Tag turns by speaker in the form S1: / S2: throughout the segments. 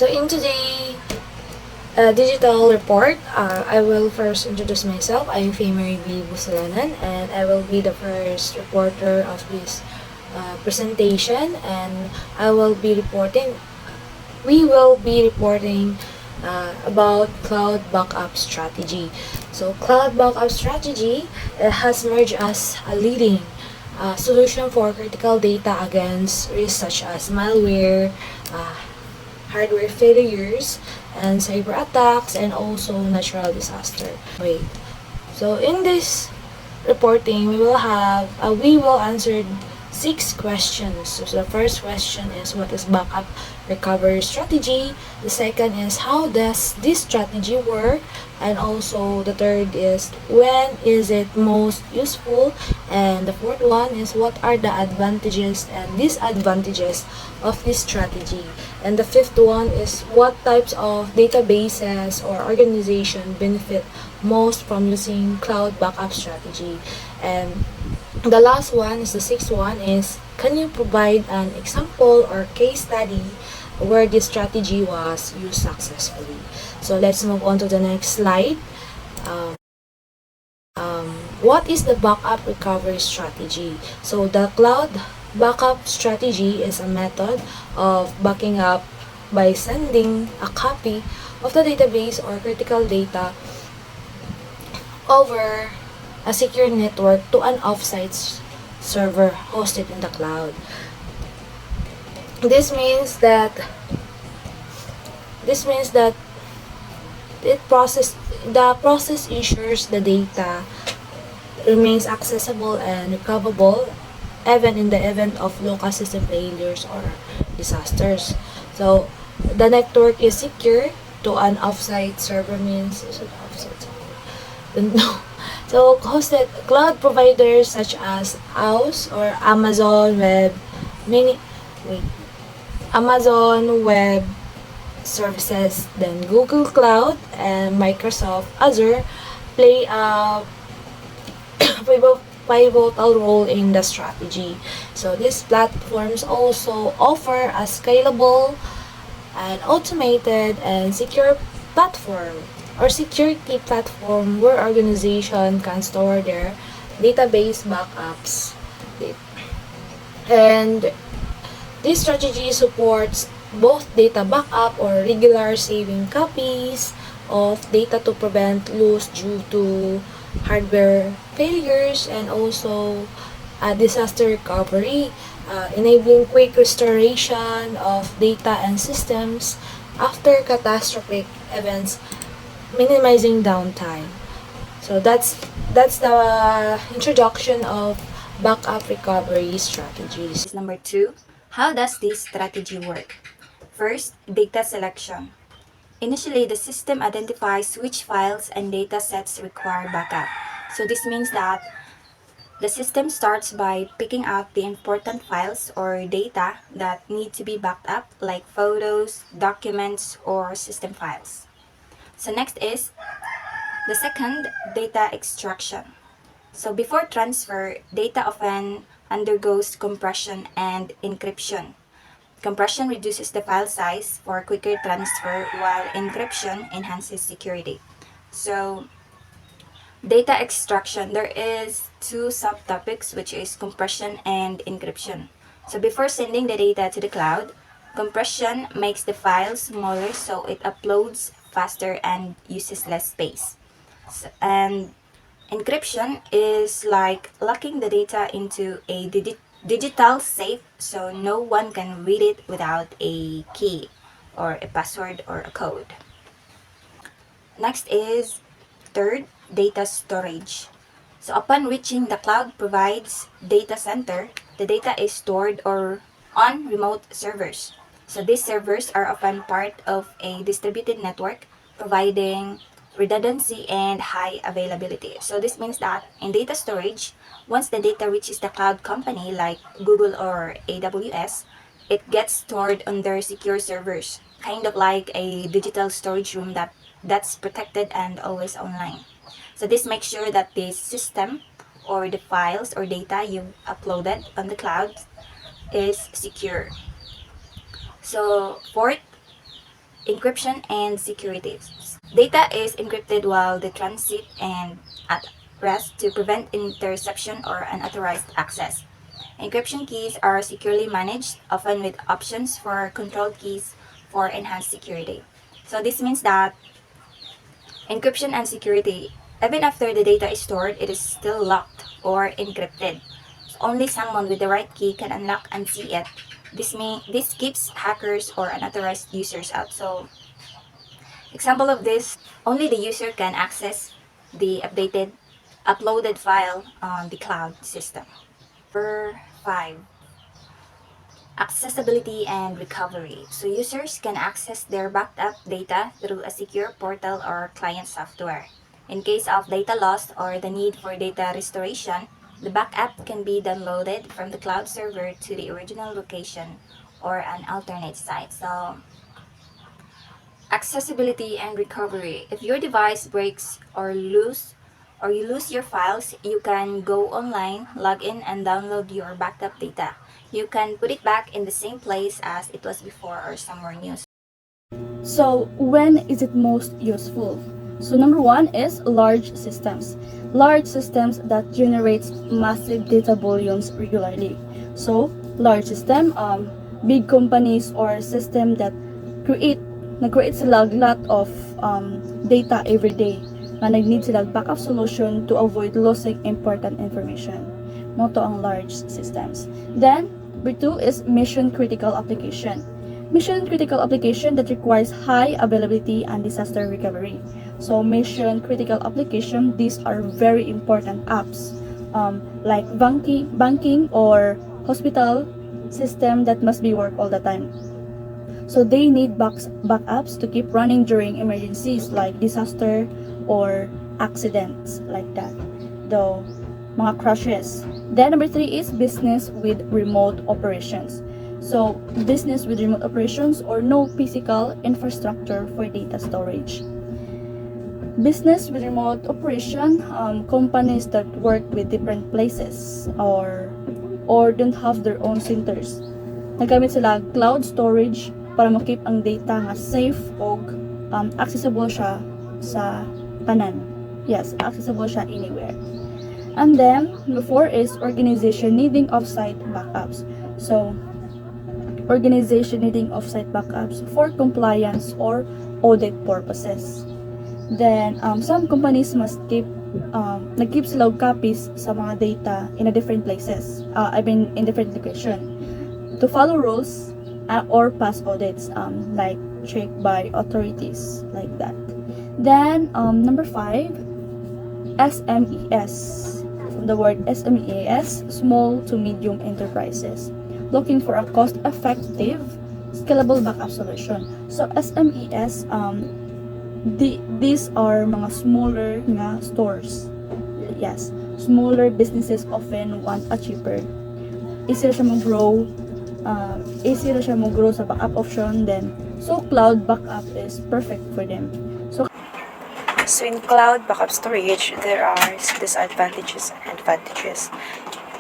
S1: So in today digital report, I will first introduce myself. I'm Famery B. Busalanan, and I will be the first reporter of this presentation, and we will be reporting about cloud backup strategy. So cloud backup strategy has emerged as a leading solution for critical data against risks such as malware, uh, hardware failures, and cyber attacks, and also natural disaster. Wait. So in this reporting, we will answer 6 questions. So the first question is, what is backup recovery strategy? The second is, how does this strategy work? And also the third is, when is it most useful? And the fourth one is, what are the advantages and disadvantages of this strategy? And the fifth one is, what types of databases or organization benefit most from using cloud backup strategy? And the last one is the sixth one is, can you provide an example or case study where this strategy was used successfully? So let's move on to the next slide. Um, what is the backup recovery strategy? So the cloud backup strategy is a method of backing up by sending a copy of the database or critical data over a secure network to an offsite server hosted in the cloud. This means that the process ensures the data remains accessible and recoverable even in the event of local system failures or disasters. So the network is secure to an offsite server means is it offsite server? No. So hosted cloud providers such as AWS or Mini wait, Amazon Web Services, then Google Cloud and Microsoft Azure play a pivotal role in the strategy. So these platforms also offer a scalable and automated and secure platform or security platform where organizations can store their database backups. And this strategy supports both data backup or regular saving copies of data to prevent loss due to hardware failures, and also disaster recovery, enabling quick restoration of data and systems after catastrophic events, minimizing downtime. So that's the introduction of backup recovery strategies.
S2: Number 2, how does this strategy work? First, data selection. Initially, the system identifies which files and data sets require backup. So this means that the system starts by picking out the important files or data that need to be backed up, like photos, documents, or system files. So next is the second, data extraction. So before transfer, data often undergoes compression and encryption. Compression reduces the file size for quicker transfer, while encryption enhances security. So data extraction, there is two subtopics, which is compression and encryption. So before sending the data to the cloud, compression makes the file smaller so it uploads faster and uses less space. And encryption is like locking the data into a digital safe so no one can read it without a key or a password or a code. Next is third, data storage. So upon reaching the cloud provides data center, the data is stored or on remote servers. So these servers are often part of a distributed network, providing redundancy and high availability. So this means that in data storage, once the data reaches the cloud company like Google or AWS, it gets stored on their secure servers, kind of like a digital storage room that's protected and always online. So this makes sure that the system or the files or data you've uploaded on the cloud is secure. So fourth, encryption and security. Data is encrypted while the transit and at rest to prevent interception or unauthorized access. Encryption keys are securely managed, often with options for controlled keys for enhanced security. So this means that encryption and security, even after the data is stored, it is still locked or encrypted. So only someone with the right key can unlock and see it. This keeps hackers or unauthorized users out. So example of this, only the user can access the uploaded file on the cloud system. Number 5, accessibility and recovery. So users can access their backed up data through a secure portal or client software. In case of data loss or the need for data restoration, the backup can be downloaded from the cloud server to the original location or an alternate site. So accessibility and recovery. If your device breaks or you lose your files, you can go online, log in and download your backup data. You can put it back in the same place as it was before or somewhere new.
S3: So when is it most useful? So number one is large systems. Large systems that generates massive data volumes regularly. So large system, big companies or system that create nag-create sila lot of data every day na nag-need sila backup solution to avoid losing important information. Mo to ang large systems. Then, number two is mission critical application. Mission critical application that requires high availability and disaster recovery. So mission critical application, these are very important apps like banking or hospital system that must be work all the time. So they need backups to keep running during emergencies like disaster or accidents like that. Though mga crashes. Then number 3 is business with remote operations. So business with remote operations or no physical infrastructure for data storage. Business with remote operation, companies that work with different places or don't have their own centers. Nagamit sila cloud storage para makip ang data nga safe o accessible siya sa tanan. Yes, accessible siya anywhere. And then, number 4 is organization needing offsite backups. So, organization needing offsite backups for compliance or audit purposes. Then, some companies must nag-keep sila og copies sa mga data in a different places. In different location to follow rules or pass audits, like checked by authorities, like that. Then, number 5, SMES. From the word SMES, small to medium enterprises, looking for a cost-effective, scalable backup solution. So, SMES, these are mga smaller nga stores. Yes, smaller businesses often want a cheaper. Easier siya mag-grow, sa backup option then. So, cloud backup is perfect for them.
S1: So in cloud backup storage, there are disadvantages and advantages.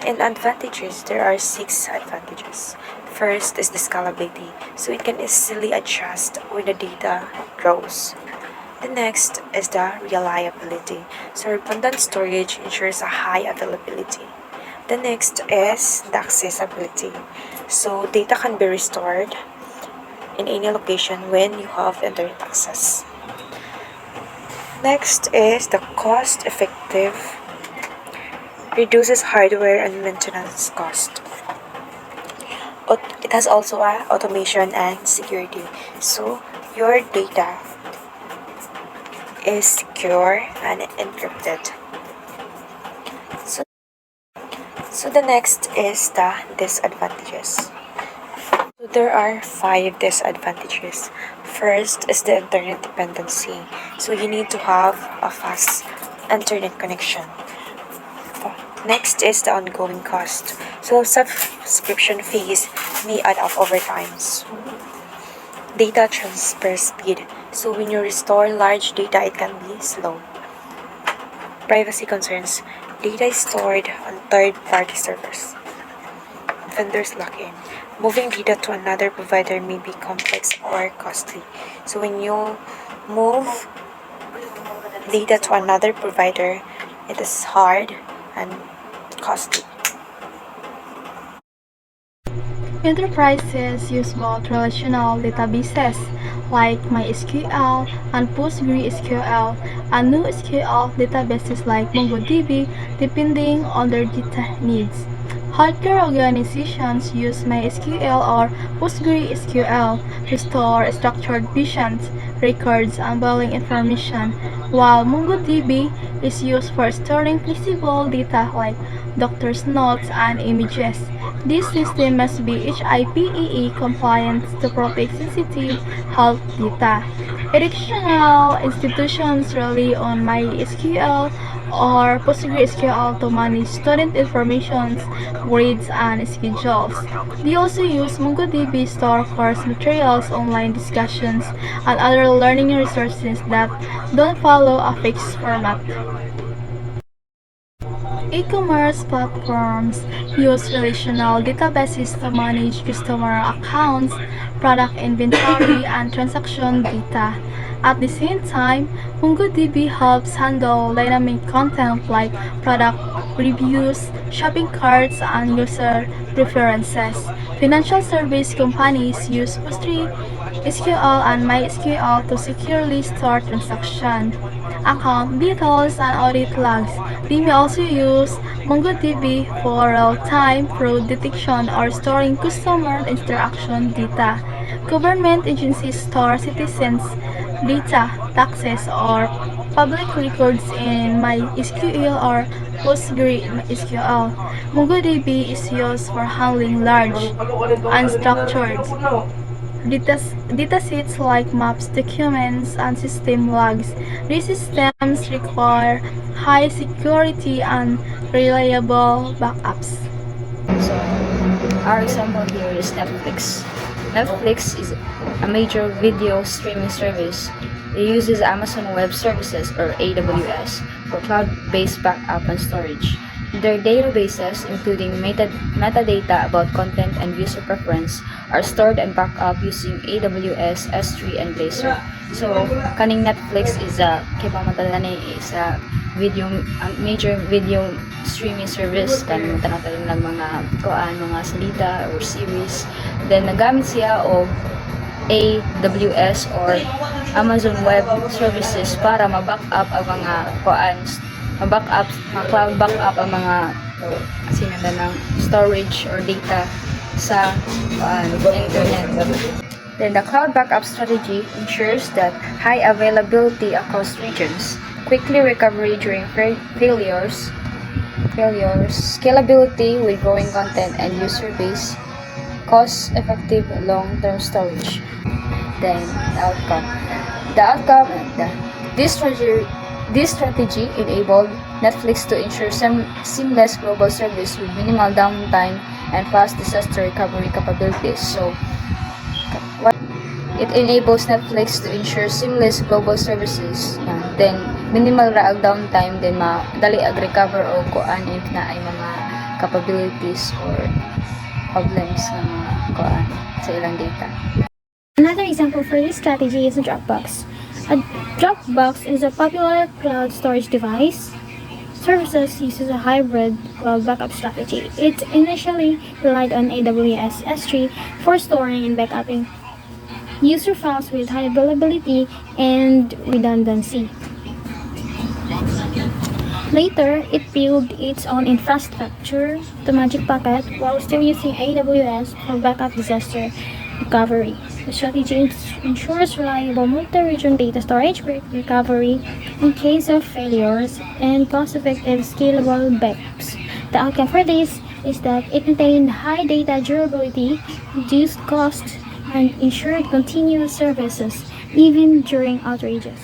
S1: In advantages, there are 6 advantages. First is the scalability, so it can easily adjust when the data grows. The next is the reliability, so redundant storage ensures a high availability. The next is the accessibility, so data can be restored in any location when you have internet access. Next is the cost-effective, reduces hardware and maintenance cost. It has also automation and security, so your data is secure and encrypted. So the next is the disadvantages. So there are 5 disadvantages. First is the internet dependency. So you need to have a fast internet connection. Next is the ongoing cost. So subscription fees may add up over time. Data transfer speed. So when you restore large data, it can be slow. Privacy concerns. Data is stored on third-party servers. Vendors lock in.
S4: moving data to another provider may be complex or costly. So when you move data to another provider, it is hard and costly.
S5: Enterprises use both relational databases like MySQL and PostgreSQL and NoSQL databases like MongoDB depending on their data needs. Healthcare organizations use MySQL or PostgreSQL to store structured patients, records, and billing information, while MongoDB is used for storing flexible data like doctor's notes and images. This system must be HIPAA compliant to protect sensitive health data. Educational institutions rely on MySQL or PostgreSQL to manage student information, grades, and schedules. They also use MongoDB to store course materials, online discussions, and other learning resources that don't follow a fixed format. E-commerce platforms use relational databases to manage customer accounts, product inventory, and transaction data. At the same time, MongoDB helps handle dynamic content like product reviews, shopping carts, and user preferences. Financial service companies use PostgreSQL and MySQL to securely store transactions, account details, and audit logs. They may also use MongoDB for real-time fraud detection or storing customer interaction data. Government agencies store citizens' data, taxes, or public records in MySQL or PostgreSQL. MongoDB is used for handling large, unstructured datasets like maps, documents, and system logs. These systems require high security and reliable backups.
S6: So, our example here is Netflix. Netflix is a major video streaming service. It uses Amazon Web Services or AWS for cloud-based backup and storage. Their databases, including metadata about content and user preference, are stored and backed up using AWS, S3, and Blazor. So, kaning Netflix is a major video streaming service kaning tanong lang mga salita or series. Then nagamit siya o AWS or Amazon Web Services para ma-backup ang mga cloud backup ang mga ng storage or data sa internet. Then the cloud backup strategy ensures that high availability across regions, quickly recovery during failures, scalability with growing content and user base, cost-effective long-term storage. Then the outcome. This strategy enabled Netflix to ensure seamless global service with minimal downtime and fast disaster recovery capabilities. So, it enables Netflix to ensure seamless global services, then minimal raag downtime, then madali ag-recover o kuan if na ay mga capabilities or problems ng kuan sa ilang data.
S7: Another example for this strategy is Dropbox. A Dropbox is a popular cloud storage device. Services uses a hybrid cloud backup strategy. It initially relied on AWS S3 for storing and backupping user files with high availability and redundancy. Later, it built its own infrastructure, the Magic Packet, while still using AWS for backup disaster recovery. The strategy ensures reliable multi-region data storage recovery in case of failures and cost-effective scalable backups. The outcome for this is that it maintained high data durability, reduced costs, and ensured continuous services even during outages.